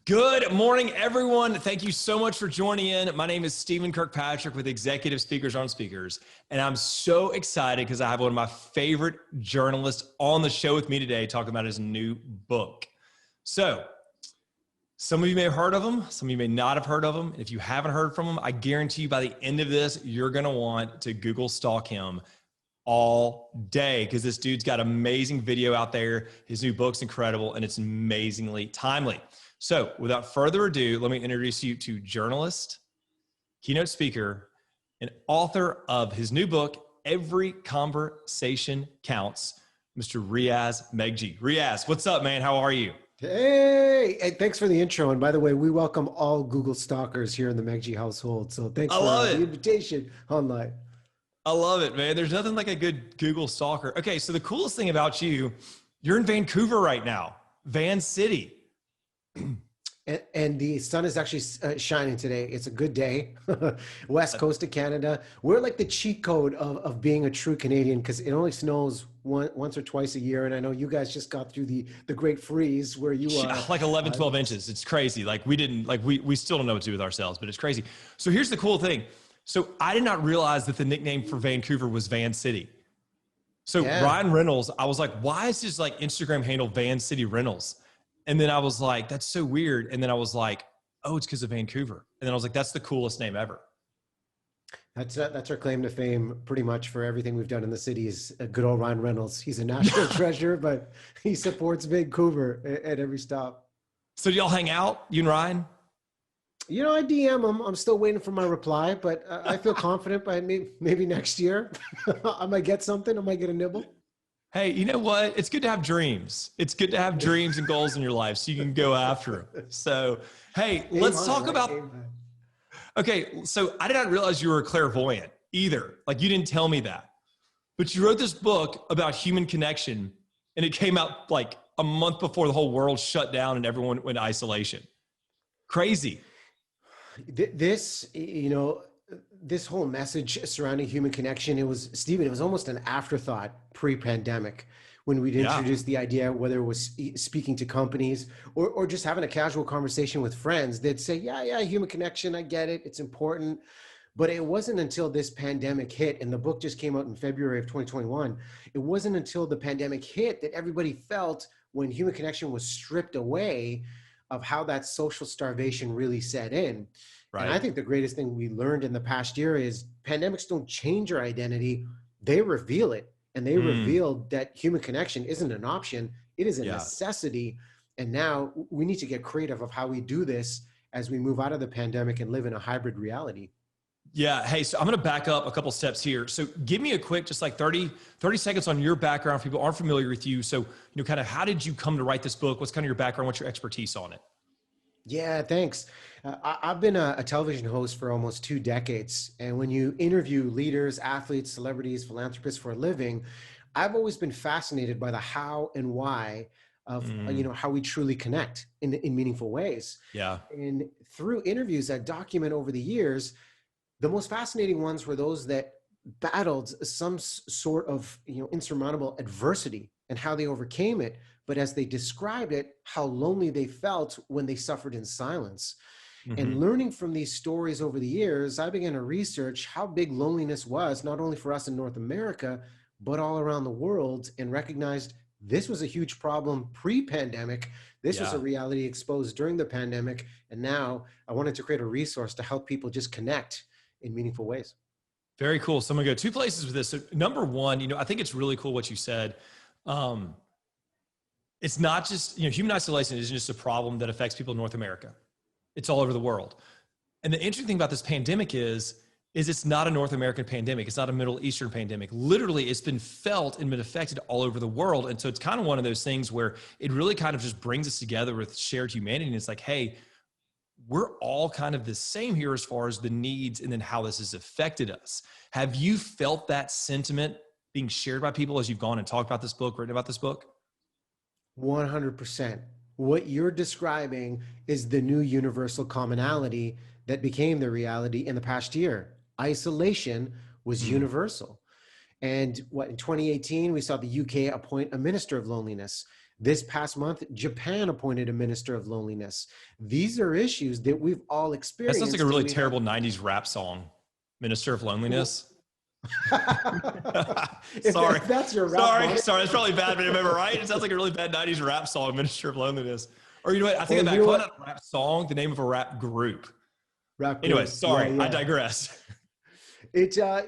Good morning, everyone. Thank you so much for joining in. My name is Stephen Kirkpatrick with Executive Speakers on Speakers, and I'm so excited because I have one of my favorite journalists on the show with me today talking about his new book. So, some of you may have heard of him, some of you may not have heard of him. And if you haven't heard from him, I guarantee you by the end of this, you're going to want to Google stalk him all day because this dude's got amazing video out there. His new book's incredible and it's amazingly timely. So without further ado, let me introduce you to journalist, keynote speaker, and author of his new book, Every Conversation Counts, Mr. Riaz Meghji. Riaz, what's up, man? How are you? Hey, thanks for the intro. And by the way, we welcome all Google stalkers here in the Meghji household. So thanks for the invitation online. I love it, man. There's nothing like a good Google stalker. Okay, so the coolest thing about you, you're in Vancouver right now, Van City. And the sun is actually shining today. It's a good day. West coast of Canada. We're like the cheat code of being a true Canadian because it only snows once or twice a year. And I know you guys just got through the great freeze where you are. Like 11, 12 inches. It's crazy. Like we still don't know what to do with ourselves, but it's crazy. So here's the cool thing. So I did not realize that the nickname for Vancouver was Van City. So yeah. Ryan Reynolds, I was like, why is his like Instagram handle Van City Reynolds? And then I was like, that's so weird. And then I was like, oh, it's because of Vancouver. And then I was like, that's the coolest name ever. That's our claim to fame pretty much for everything we've done in the city is good old Ryan Reynolds. He's a national treasure, but he supports Vancouver at every stop. So do y'all hang out, you and Ryan? You know, I DM him. I'm still waiting for my reply, but I feel confident by maybe next year. I might get something. I might get a nibble. Hey, you know what? It's good to have dreams. It's good to have dreams and goals in your life so you can go after them. So, hey, let's talk about, okay, so I did not realize you were a clairvoyant either. Like you didn't tell me that, but you wrote this book about human connection and it came out like a month before the whole world shut down and everyone went into isolation. Crazy. This whole message surrounding human connection, it was almost an afterthought pre-pandemic when we'd introduced the idea, whether it was speaking to companies or just having a casual conversation with friends. They'd say, yeah, human connection, I get it, it's important. But it wasn't until this pandemic hit, and the book just came out in February of 2021, it wasn't until the pandemic hit that everybody felt when human connection was stripped away of how that social starvation really set in. Right. And I think the greatest thing we learned in the past year is pandemics don't change your identity. They reveal it. And they revealed that human connection isn't an option. It is a necessity. And now we need to get creative of how we do this as we move out of the pandemic and live in a hybrid reality. Yeah. Hey, so I'm going to back up a couple steps here. So give me a quick, just like 30 seconds on your background if people aren't familiar with you. So, kind of how did you come to write this book? What's kind of your background? What's your expertise on it? Yeah, thanks. I've been a television host for almost 2 decades. And when you interview leaders, athletes, celebrities, philanthropists for a living, I've always been fascinated by the how and why of, how we truly connect in meaningful ways. Yeah. And through interviews I document over the years, the most fascinating ones were those that battled some sort of, insurmountable adversity and how they overcame it. But as they described it, how lonely they felt when they suffered in silence. Mm-hmm. And learning from these stories over the years, I began to research how big loneliness was, not only for us in North America, but all around the world, and recognized this was a huge problem pre-pandemic. This was a reality exposed during the pandemic. And now I wanted to create a resource to help people just connect in meaningful ways. Very cool. So I'm gonna go 2 places with this. So number one, I think it's really cool what you said. It's not just, human isolation isn't just a problem that affects people in North America. It's all over the world. And the interesting thing about this pandemic is it's not a North American pandemic. It's not a Middle Eastern pandemic. Literally, it's been felt and been affected all over the world. And so it's kind of one of those things where it really kind of just brings us together with shared humanity. And it's like, hey, we're all kind of the same here as far as the needs and then how this has affected us. Have you felt that sentiment being shared by people as you've gone and talked about this book, written about this book? 100%. What you're describing is the new universal commonality that became the reality in the past year. Isolation was universal. And in 2018, we saw the UK appoint a minister of loneliness. This past month, Japan appointed a minister of loneliness. These are issues that we've all That experienced. sounds like a really terrible 90s rap song. Minister of Loneliness. Sorry. If that's your rap Sorry. It's probably bad, but remember, right? It sounds like a really bad 90s rap song, Minister of Loneliness. Or you know what? I think of that. Call that a rap song, the name of a rap group. Anyway, sorry. Yeah. I digress. I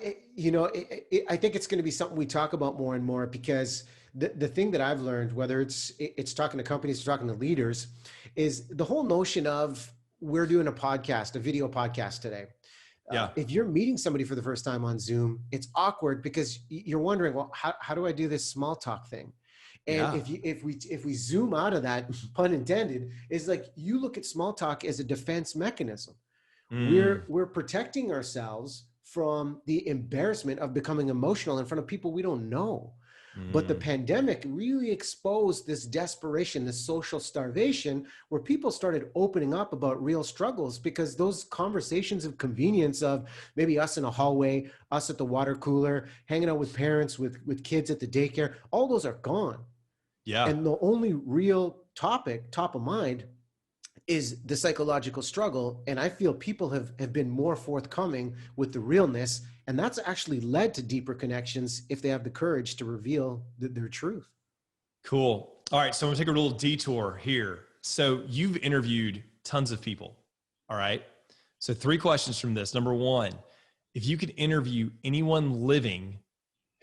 think it's going to be something we talk about more and more, because the thing that I've learned, whether it's talking to companies or talking to leaders, is the whole notion of, we're doing a podcast, a video podcast today. Yeah. If you're meeting somebody for the first time on Zoom, it's awkward because you're wondering, well, how do I do this small talk thing? And if we zoom out of that, pun intended, is like, you look at small talk as a defense mechanism. We're protecting ourselves from the embarrassment of becoming emotional in front of people we don't know. But the pandemic really exposed this desperation, this social starvation, where people started opening up about real struggles, because those conversations of convenience of maybe us in a hallway, us at the water cooler, hanging out with parents, with kids at the daycare, all those are gone. Yeah. And the only real topic, top of mind, is the psychological struggle. And I feel people have been more forthcoming with the realness. And that's actually led to deeper connections if they have the courage to reveal their truth. Cool. All right. So I'm going to take a little detour here. So you've interviewed tons of people. All right. So 3 questions from this. Number 1, if you could interview anyone living,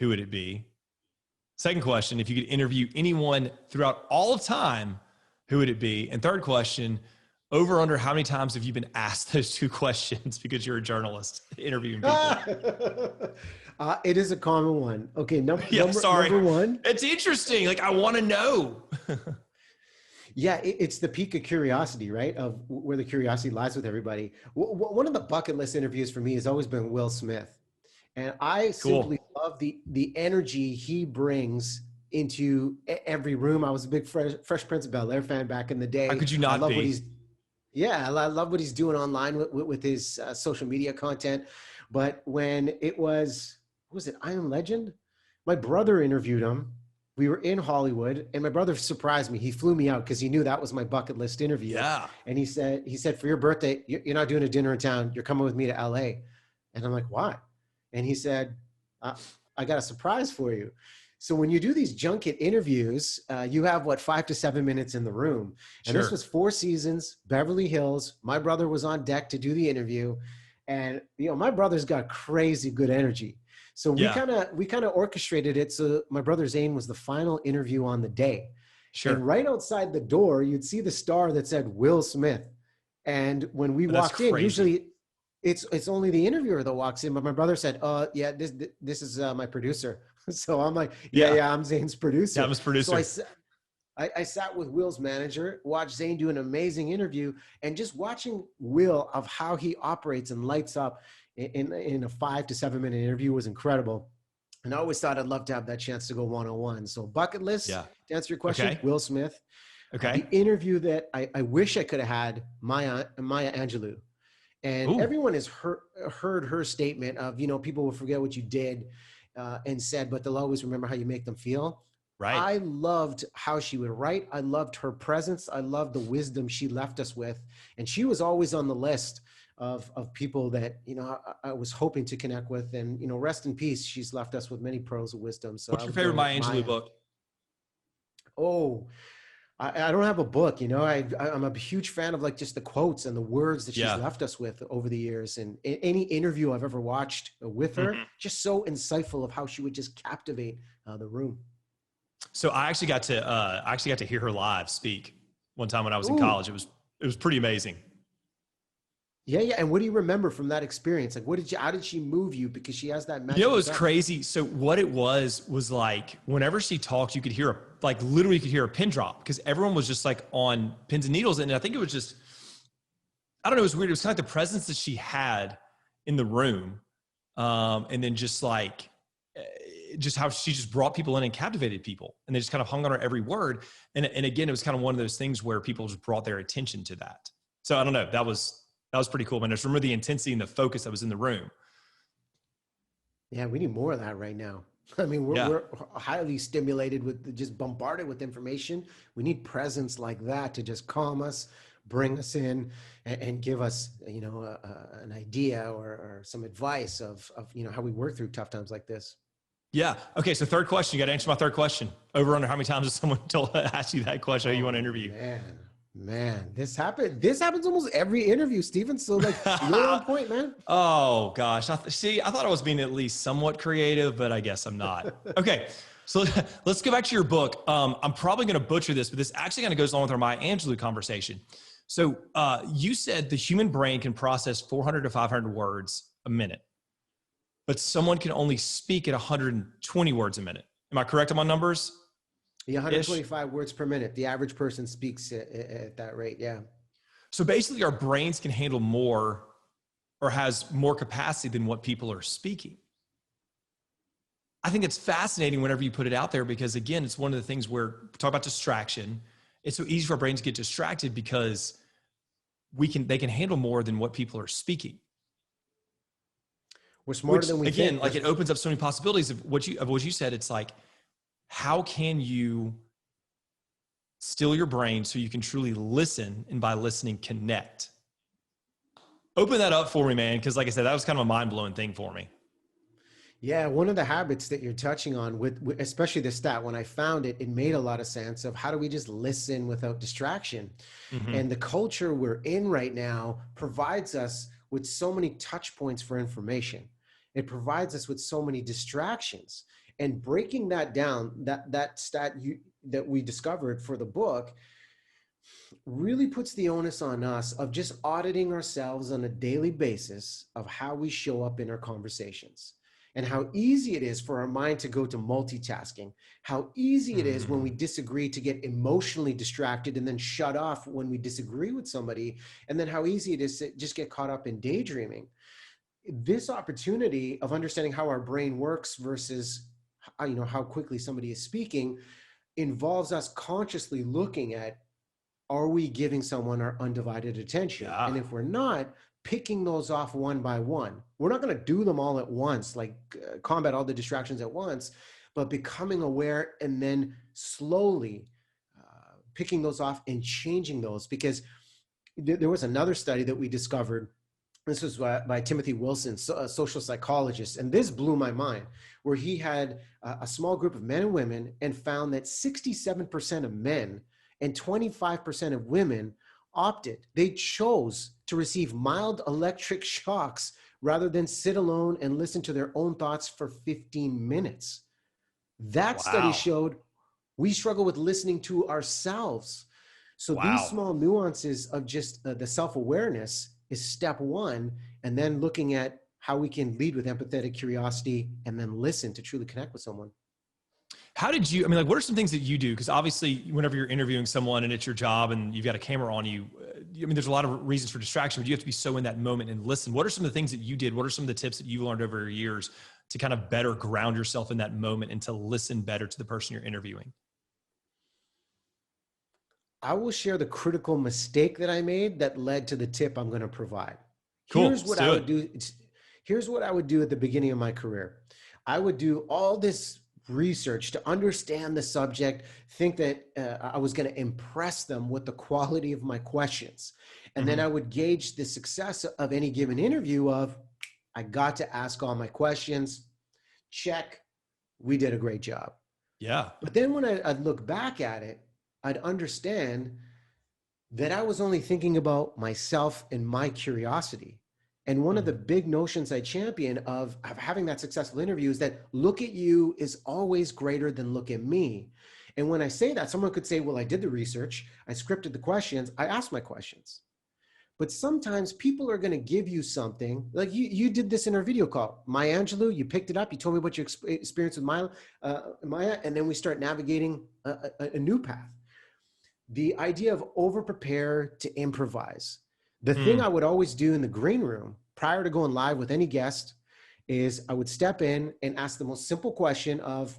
who would it be? Second question, if you could interview anyone throughout all of time, who would it be? And third question, over under how many times have you been asked those 2 questions because you're a journalist interviewing people? It is a common one. Okay, number 1. It's interesting. Like, I want to know. Yeah, it's the peak of curiosity, right? Of where the curiosity lies with everybody. One of the bucket list interviews for me has always been Will Smith. And I simply love the energy he brings into every room. I was a big Fresh Prince of Bel-Air fan back in the day. How could you not be? I love what he's doing online with his social media content. But when it was I Am Legend? My brother interviewed him. We were in Hollywood, and my brother surprised me. He flew me out because he knew that was my bucket list interview. Yeah. And he said, for your birthday, you're not doing a dinner in town. You're coming with me to LA. And I'm like, why? And he said, I got a surprise for you. So when you do these junket interviews, you have 5 to 7 minutes in the room. And This was 4 Seasons, Beverly Hills. My brother was on deck to do the interview. And, my brother's got crazy good energy. So we kind of orchestrated it. So my brother Zane was the final interview on the day. Sure. And right outside the door, you'd see the star that said Will Smith. And when we walked in, usually it's only the interviewer that walks in. But my brother said, this is my producer. So I'm like, I'm Zane's producer. Yeah, I'm his producer. So I sat with Will's manager, watched Zane do an amazing interview, and just watching Will of how he operates and lights up in a 5 to 7 minute interview was incredible. And I always thought I'd love to have that chance to go one-on-one. So bucket list, to answer your question, Will Smith. Okay. The interview that I wish I could have had, Maya Angelou. And everyone has heard her statement of, people will forget what you did and said, but they'll always remember how you make them feel. Right. I loved how she would write. I loved her presence. I loved the wisdom she left us with. And she was always on the list of people that, I was hoping to connect with. And, rest in peace. She's left us with many pearls of wisdom. So what's your favorite Maya Angelou book? Oh, I don't have a book, I'm a huge fan of just the quotes and the words that she's left us with over the years. And any interview I've ever watched with her, just so insightful of how she would just captivate the room. So I actually got to hear her live speak one time when I was in college. It was pretty amazing. Yeah. And what do you remember from that experience? How did she move you? Because she has that magic. It was crazy. So what it was like, whenever she talked, you could hear literally you could hear a pin drop, because everyone was just on pins and needles. And I think it was just, I don't know, it was weird. It was kind of the presence that she had in the room. And then just how she just brought people in and captivated people, and they just kind of hung on her every word. And again, it was kind of one of those things where people just brought their attention to that. So I don't know, that was pretty cool. Man, I just remember the intensity and the focus that was in the room. Yeah, we need more of that right now. I mean, Yeah. we're highly stimulated with just bombarded with information. We need presence like that to just calm us, bring us in, and give us, an idea or some advice of how we work through tough times like this. Yeah. Okay. So third question, you got to answer my third question. Over under how many times has someone asked you that question? Who you want to Oh interview? man, this happens almost every interview, Steven. So like, you're on point, man. Oh gosh. I thought I was being at least somewhat creative, but I guess I'm not. Okay. So let's go back to your book. I'm probably going to butcher this, but this actually kind of goes along with our Maya Angelou conversation. So you said the human brain can process 400 to 500 words a minute, but someone can only speak at 120 words a minute. Am I correct on my numbers? Yeah, 125 words per minute. The average person speaks at that rate. Yeah. So basically our brains can handle more or has more capacity than what people are speaking. I think it's fascinating whenever you put it out there, because again, it's one of the things where we talk about distraction. It's so easy for our brains to get distracted because they can handle more than what people are speaking. We're smarter than we think. Again, like it opens up so many possibilities of what you said. It's like, how can you still your brain so you can truly listen, and by listening, connect? Open that up for me, man. Because like I said, that was kind of a mind-blowing thing for me. Yeah, one of the habits that you're touching on with especially the stat, when I found it, it made a lot of sense of how do we just listen without distraction? Mm-hmm. And the culture we're in right now provides us with so many touch points for information. It provides us with so many distractions. And breaking that down, that stat that we discovered for the book really puts the onus on us of just auditing ourselves on a daily basis of how we show up in our conversations, and how easy it is for our mind to go to multitasking, how easy it is when we disagree to get emotionally distracted and then shut off when we disagree with somebody, and then how easy it is to just get caught up in daydreaming. This opportunity of understanding how our brain works versus how quickly somebody is speaking involves us consciously looking at, are we giving someone our undivided attention? Yeah. And if we're not, picking those off one by one. We're not going to do them all at once, like combat all the distractions at once, but becoming aware and then slowly picking those off and changing those. Because there was another study that we discovered. This was by Timothy Wilson, a social psychologist. And this blew my mind, where he had a small group of men and women and found that 67% of men and 25% of women they chose to receive mild electric shocks rather than sit alone and listen to their own thoughts for 15 minutes. That study showed we struggle with listening to ourselves. So these small nuances of just the self-awareness is step one, and then looking at how we can lead with empathetic curiosity and then listen to truly connect with someone. How did you, what are some things that you do? Because obviously whenever you're interviewing someone and it's your job and you've got a camera on you, there's a lot of reasons for distraction, but you have to be so in that moment and listen. What are some of the things that you did? What are some of the tips that you've learned over your years to kind of better ground yourself in that moment and to listen better to the person you're interviewing? I will share the critical mistake that I made that led to the tip I'm going to provide. Cool. Here's what I would do. Here's what I would do at the beginning of my career. I would do all this research to understand the subject, think that I was going to impress them with the quality of my questions. And then I would gauge the success of any given interview of, I got to ask all my questions. Check. We did a great job. Yeah. But then when I'd look back at it, I'd understand that I was only thinking about myself and my curiosity. And one of the big notions I champion of having that successful interview is that look at you is always greater than look at me. And when I say that, someone could say, well, I did the research, I scripted the questions, I asked my questions. But sometimes people are going to give you something, like you did this in our video call. Maya Angelou, you picked it up, you told me about your experience with Maya, and then we start navigating a new path. The idea of over-prepare to improvise. The thing I would always do in the green room prior to going live with any guest is I would step in and ask the most simple question of,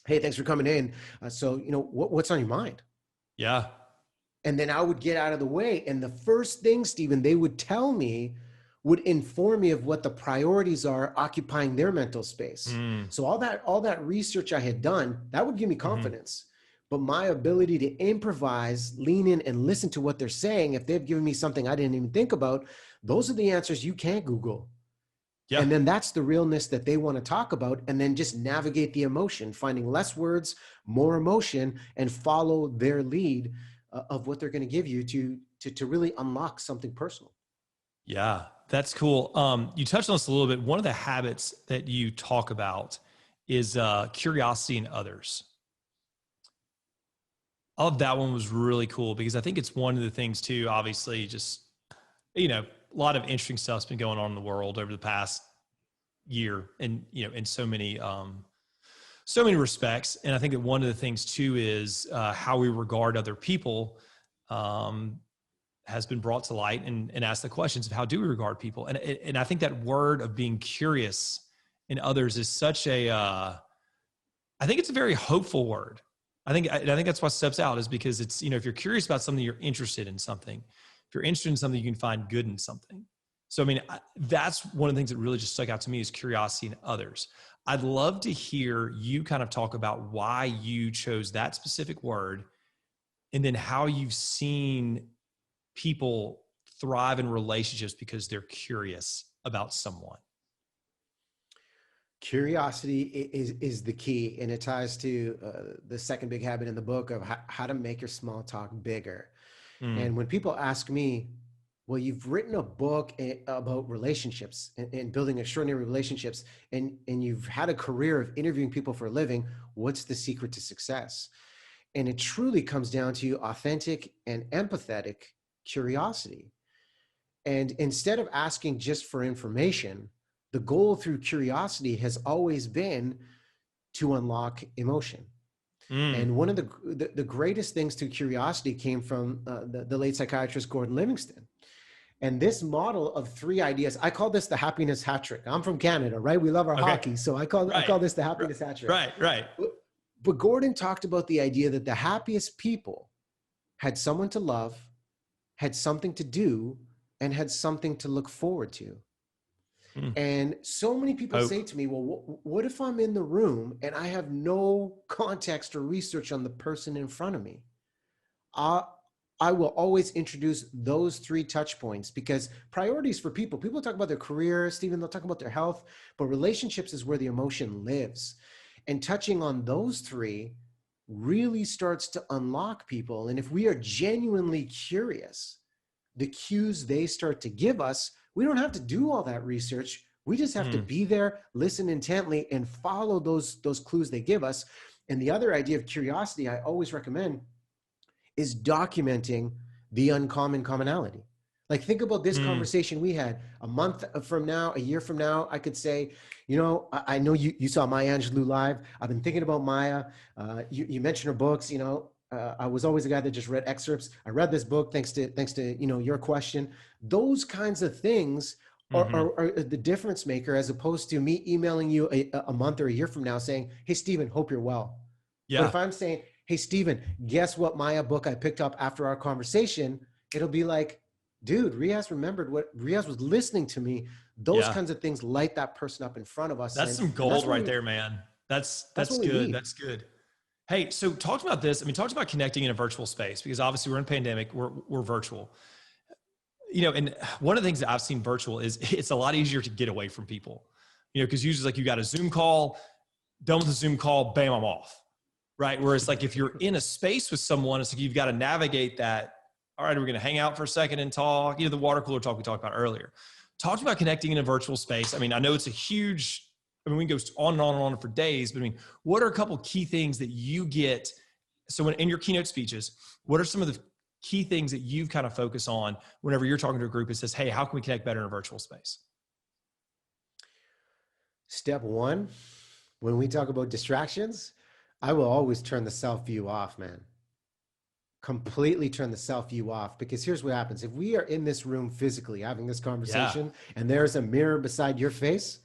hey, thanks for coming in. So, what's on your mind? Yeah. And then I would get out of the way. And the first thing, Stephen, they would tell me would inform me of what the priorities are occupying their mental space. Mm. So all that research I had done, that would give me Mm-hmm. confidence. But my ability to improvise, lean in and listen to what they're saying, if they've given me something I didn't even think about, those are the answers you can't Google. Yeah. And then that's the realness that they want to talk about, and then just navigate the emotion, finding less words, more emotion, and follow their lead of what they're going to give you to really unlock something personal. Yeah, that's cool. You touched on this a little bit. One of the habits that you talk about is curiosity in others. I love that one was really cool because I think it's one of the things too, obviously just, a lot of interesting stuff's been going on in the world over the past year and, in so many respects. And I think that one of the things too is how we regard other people has been brought to light and asked the questions of how do we regard people? And I think that word of being curious in others is such I think it's a very hopeful word. I think that's why it steps out is because it's, if you're curious about something, you're interested in something. If you're interested in something, you can find good in something. So, that's one of the things that really just stuck out to me is curiosity in others. I'd love to hear you kind of talk about why you chose that specific word and then how you've seen people thrive in relationships because they're curious about someone. Curiosity is the key, and it ties to the second big habit in the book of how to make your small talk bigger. And when people ask me, well, you've written a book about relationships and building extraordinary relationships, and you've had a career of interviewing people for a living, what's the secret to success? And it truly comes down to authentic and empathetic curiosity. And instead of asking just for information, the goal through curiosity has always been to unlock emotion. And one of the greatest things to curiosity came from the late psychiatrist Gordon Livingston. And this model of 3 ideas, I call this the happiness hat trick. I'm from Canada, right? We love our hockey. So I call this the happiness hat trick. Right. But Gordon talked about the idea that the happiest people had someone to love, had something to do, and had something to look forward to. And so many people say to me, well, what if I'm in the room and I have no context or research on the person in front of me? I will always introduce those 3 touch points, because priorities for people talk about their career, Stephen, they'll talk about their health, but relationships is where the emotion lives. And touching on those 3 really starts to unlock people. And if we are genuinely curious, the cues they start to give us, we don't have to do all that research. We just have to be there, listen intently, and follow those clues they give us. And the other idea of curiosity I always recommend is documenting the uncommon commonality. Like, think about this conversation we had a month from now, a year from now. I could say, I know you saw Maya Angelou live. I've been thinking about Maya. You mentioned her books. I was always a guy that just read excerpts. I read this book thanks to your question. Those kinds of things are the difference maker, as opposed to me emailing you a month or a year from now saying, hey, Stephen, hope you're well. Yeah. But if I'm saying, hey, Stephen, guess what Maya book I picked up after our conversation, it'll be like, dude, Riaz remembered what Riaz was listening to me. Those kinds of things light that person up in front of us. That's some gold right there, man. That's good. That's good. Hey, so talk about this. Talk about connecting in a virtual space, because obviously we're in a pandemic, we're virtual. And one of the things that I've seen virtual is it's a lot easier to get away from people, because usually like you got a Zoom call, done with the Zoom call, bam, I'm off. Right. Whereas like if you're in a space with someone, it's like you've got to navigate that. All right, we're going to hang out for a second and talk, the water cooler talk we talked about earlier. Talk about connecting in a virtual space. I know it's a huge, we can go on and on and on for days, but what are a couple key things that you get? So in your keynote speeches, what are some of the key things that you've kind of focus on whenever you're talking to a group that says, hey, how can we connect better in a virtual space? Step 1, when we talk about distractions, I will always turn the self view off, man. Completely turn the self view off, because here's what happens. If we are in this room physically having this conversation and there's a mirror beside your face,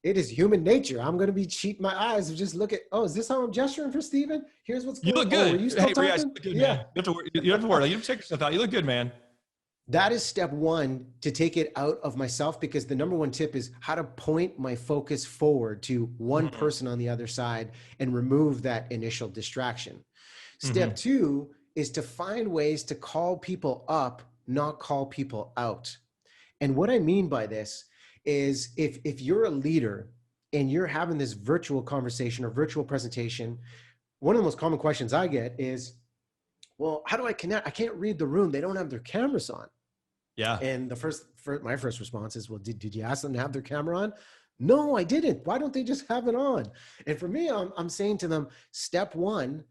it is human nature. I'm going to be cheating my eyes and just look at, is this how I'm gesturing for Stephen? Here's what's going on. You look good. Are you still talking? Riaz, you look good, man. You don't have to worry. You don't have to check yourself out. You look good, man. That is step one, to take it out of myself, because the number one tip is how to point my focus forward to one Mm-hmm. person on the other side and remove that initial distraction. Mm-hmm. Step two is to find ways to call people up, not call people out. And what I mean by this is, if you're a leader and you're having this virtual conversation or virtual presentation, one of the most common questions I get is, well, how do I connect? I can't read the room. They don't have their cameras on. Yeah. And my first response is, well, did you ask them to have their camera on? No, I didn't. Why don't they just have it on? And for me, I'm saying to them, step one,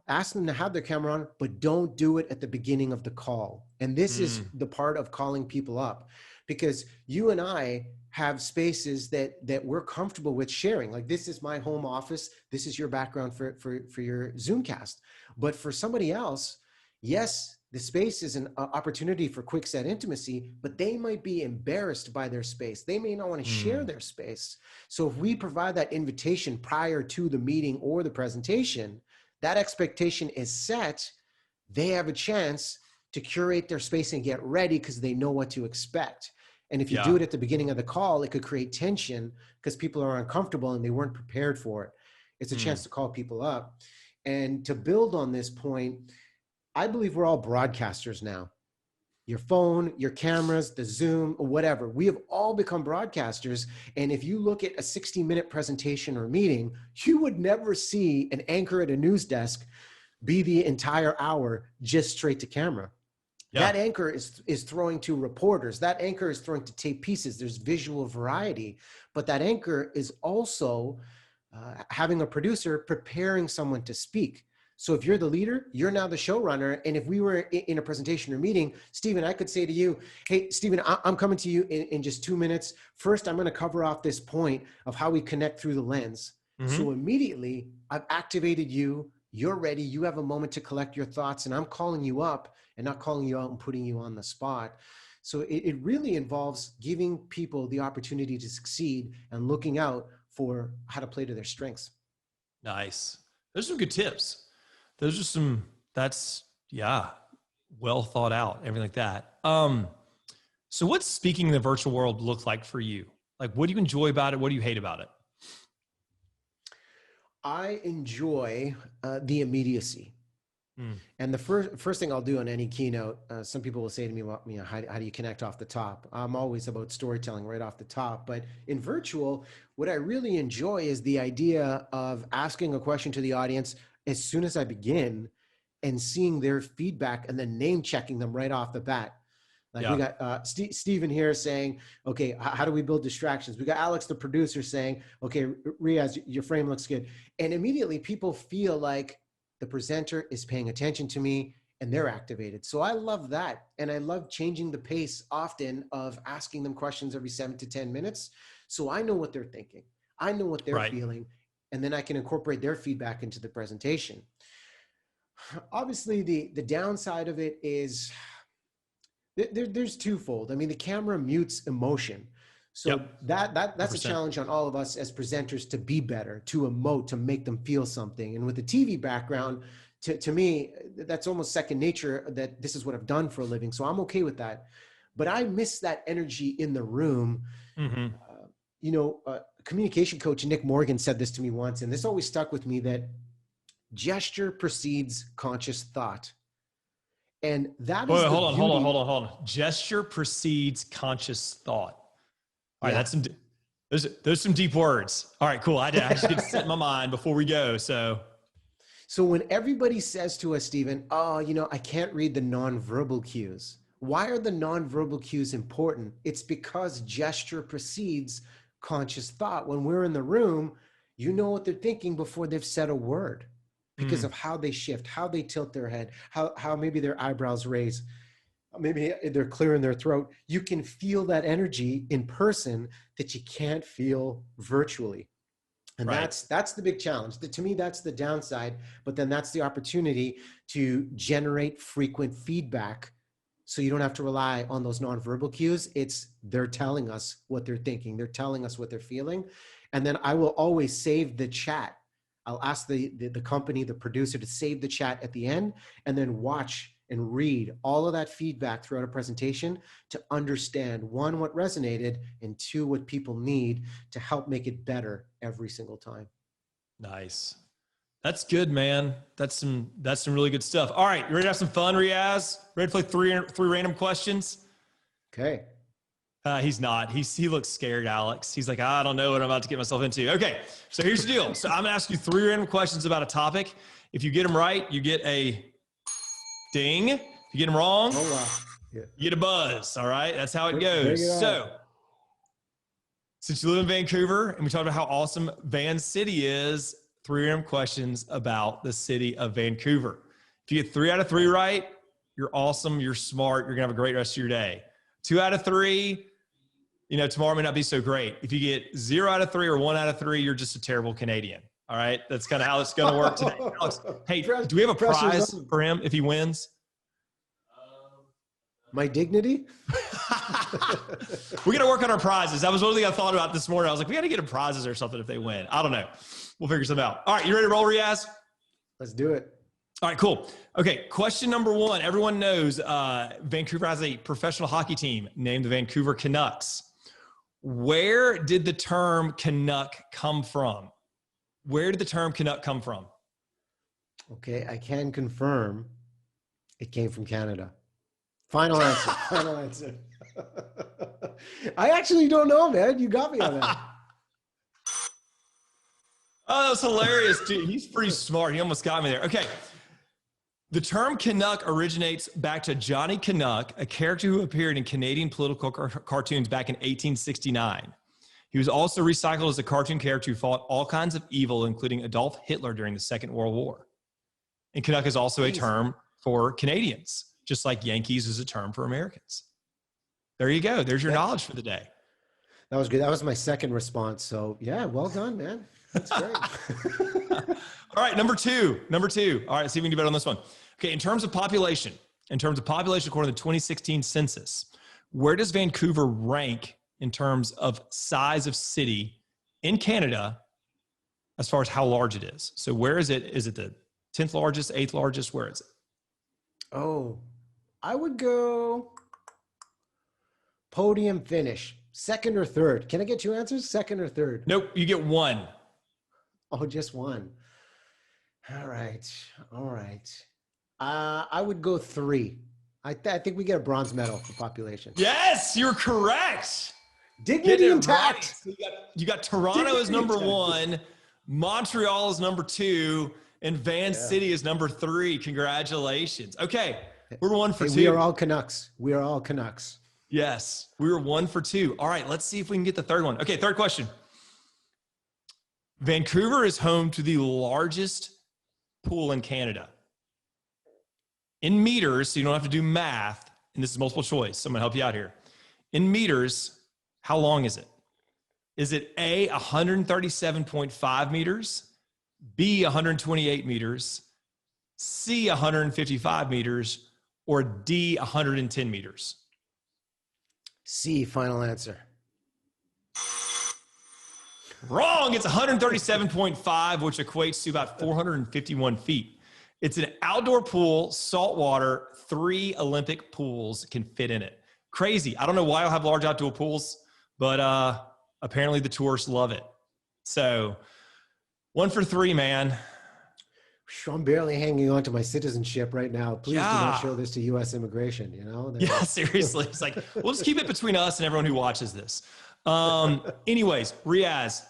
ask them to have their camera on, but don't do it at the beginning of the call. And this is the part of calling people up, because you and I have spaces that we're comfortable with sharing. Like, this is my home office. This is your background for your Zoomcast. But for somebody else, yes, the space is an opportunity for quick set intimacy, but they might be embarrassed by their space. They may not want to share their space. So if we provide that invitation prior to the meeting or the presentation, that expectation is set. They have a chance to curate their space and get ready because they know what to expect. And if you do it at the beginning of the call, it could create tension because people are uncomfortable and they weren't prepared for it. It's a chance to call people up. And to build on this point, I believe we're all broadcasters now. Your phone, your cameras, the Zoom, or whatever. We have all become broadcasters. And if you look at a 60-minute presentation or meeting, you would never see an anchor at a news desk be the entire hour just straight to camera. Yeah. That anchor is throwing to reporters. That anchor is throwing to tape pieces. There's visual variety. But that anchor is also having a producer preparing someone to speak. So if you're the leader, you're now the showrunner. And if we were in a presentation or meeting, Stephen, I could say to you, hey, Stephen, I'm coming to you in just 2 minutes. First, I'm going to cover off this point of how we connect through the lens. So immediately I've activated you. You're ready. You have a moment to collect your thoughts, and I'm calling you up and not calling you out and putting you on the spot. So it really involves giving people the opportunity to succeed and looking out for how to play to their strengths. Nice. Those are some good tips. Those are some, well thought out, everything like that. So what's speaking in the virtual world look like for you? Like, what do you enjoy about it? What do you hate about it? I enjoy the immediacy. And the first thing I'll do on any keynote, some people will say to me, well, how do you connect off the top? I'm always about storytelling right off the top. But in virtual, what I really enjoy is the idea of asking a question to the audience as soon as I begin and seeing their feedback and then name checking them right off the bat. Like we got Stephen here saying, okay, how do we build distractions? We got Alex, the producer, saying, okay, Riaz, your frame looks good. And immediately people feel like the presenter is paying attention to me and they're activated. So I love that. And I love changing the pace often of asking them questions every 7 to 10 minutes. So I know what they're thinking. I know what they're feeling. And then I can incorporate their feedback into the presentation. Obviously, the downside of it is there's twofold. I mean, the camera mutes emotion. So that's 100%. A challenge on all of us as presenters to be better, to emote, to make them feel something. And with the TV background, to me, that's almost second nature, that this is what I've done for a living. So I'm okay with that. But I miss that energy in the room. Communication coach Nick Morgan said this to me once, and this always stuck with me, that gesture precedes conscious thought. And that is hold on. Gesture precedes conscious thought. All right, there's some deep words. All right, cool. I just get to set my mind before we go. So when everybody says to us, Stephen, I can't read the nonverbal cues. Why are the nonverbal cues important? It's because gesture precedes conscious thought. When we're in the room, you know what they're thinking before they've said a word, because of how they shift, how they tilt their head, how maybe their eyebrows raise, maybe they're clearing their throat. You can feel that energy in person that you can't feel virtually. And that's the big challenge. To me, that's the downside, but then that's the opportunity to generate frequent feedback. So you don't have to rely on those nonverbal cues. They're telling us what they're thinking. They're telling us what they're feeling. And then I will always save the chat. I'll ask the company, the producer, to save the chat at the end and then watch and read all of that feedback throughout a presentation to understand, one, what resonated, and two, what people need to help make it better every single time. Nice. That's good, man. That's some really good stuff. All right. You ready to have some fun, Riaz? Ready to play three random questions? Okay. He's not. He looks scared, Alex. He's like, I don't know what I'm about to get myself into. Okay. So here's the deal. So I'm going to ask you three random questions about a topic. If you get them right, you get a ding. If you get them wrong, you get a buzz. All right. That's how it goes. So since you live in Vancouver and we talked about how awesome Van City is, three random questions about the city of Vancouver. If you get 3 out of 3 right, you're awesome. You're smart. You're going to have a great rest of your day. 2 out of 3, tomorrow may not be so great. If you get 0 out of 3 or 1 out of 3, you're just a terrible Canadian. All right. That's kind of how it's going to work today. Alex, hey, do we have a prize for him if he wins? My dignity? We got to work on our prizes. That was one thing I thought about this morning. I was like, we got to get him prizes or something if they win. I don't know. We'll figure something out. All right. You ready to roll, Riaz? Let's do it. All right, cool. Okay. Question number 1. Everyone knows Vancouver has a professional hockey team named the Vancouver Canucks. Where did the term Canuck come from? Where did the term Canuck come from? Okay. I can confirm it came from Canada. Final answer. Final answer. I actually don't know, man. You got me on that. Oh, that was hilarious, dude. He's pretty smart. He almost got me there. Okay. The term Canuck originates back to Johnny Canuck, a character who appeared in Canadian political cartoons back in 1869. He was also recycled as a cartoon character who fought all kinds of evil, including Adolf Hitler during the Second World War. And Canuck is also a term for Canadians, just like Yankees is a term for Americans. There you go. There's your knowledge for the day. That was good. That was my second response. So yeah, well done, man. That's great. All right, number two. All right, see if we can do better on this one. Okay, in terms of population according to the 2016 census, where does Vancouver rank in terms of size of city in Canada as far as how large it is? So where is it? Is it the 10th largest, 8th largest? Where is it? Oh, I would go podium finish. Second or third? Can I get 2 answers? Second or third? Nope, you get 1. Oh, just 1. All right. I would go 3. I think we get a bronze medal for population. Yes, you're correct. Dignity intact. Right. So you got Toronto as number 1, Montreal is number 2, and Van City is number 3. Congratulations. Okay, we're 1 for 2. We are all Canucks. Yes, we were 1 for 2. All right, let's see if we can get the third one. Okay, third question. Vancouver is home to the largest pool in Canada. In meters, so you don't have to do math, and this is multiple choice, so I'm going to help you out here. In meters, how long is it? Is it A, 137.5 meters, B, 128 meters, C, 155 meters, or D, 110 meters? C, final answer. Wrong. It's 137.5, which equates to about 451 feet. It's an outdoor pool, saltwater, 3 Olympic pools can fit in it. Crazy. I don't know why I'll have large outdoor pools, but apparently the tourists love it. So 1 for 3, man. I'm barely hanging on to my citizenship right now. Please do not show this to U.S. immigration, Yeah, seriously. It's like, we'll just keep it between us and everyone who watches this. Anyways, Riaz,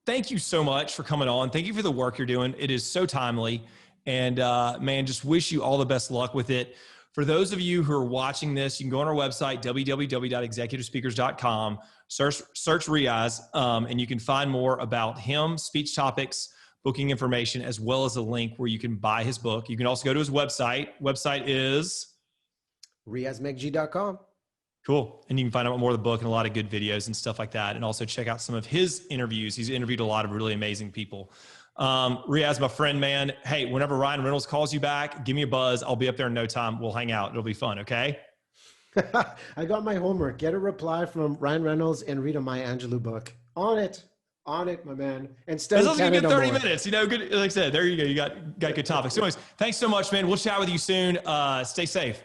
thank you so much for coming on. Thank you for the work you're doing. It is so timely. And man, just wish you all the best luck with it. For those of you who are watching this, you can go on our website, www.executivespeakers.com, search Riaz, and you can find more about him, speech topics, booking information, as well as a link where you can buy his book. You can also go to his website. Website is riazmeghji.com. Cool. And you can find out more of the book and a lot of good videos and stuff like that. And also check out some of his interviews. He's interviewed a lot of really amazing people. Riaz, my friend, man, hey, whenever Ryan Reynolds calls you back, give me a buzz. I'll be up there in no time. We'll hang out. It'll be fun. Okay. I got my homework. Get a reply from Ryan Reynolds and read a Maya Angelou book. On it. On it, my man. And This study was a good Canada 30 more. minutes. You know, good. Like I said, there you go. You got good topics. So anyways, thanks so much, man. We'll chat with you soon. Stay safe.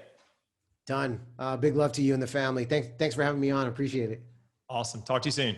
Done. Big love to you and the family. Thanks for having me on. Appreciate it. Awesome. Talk to you soon.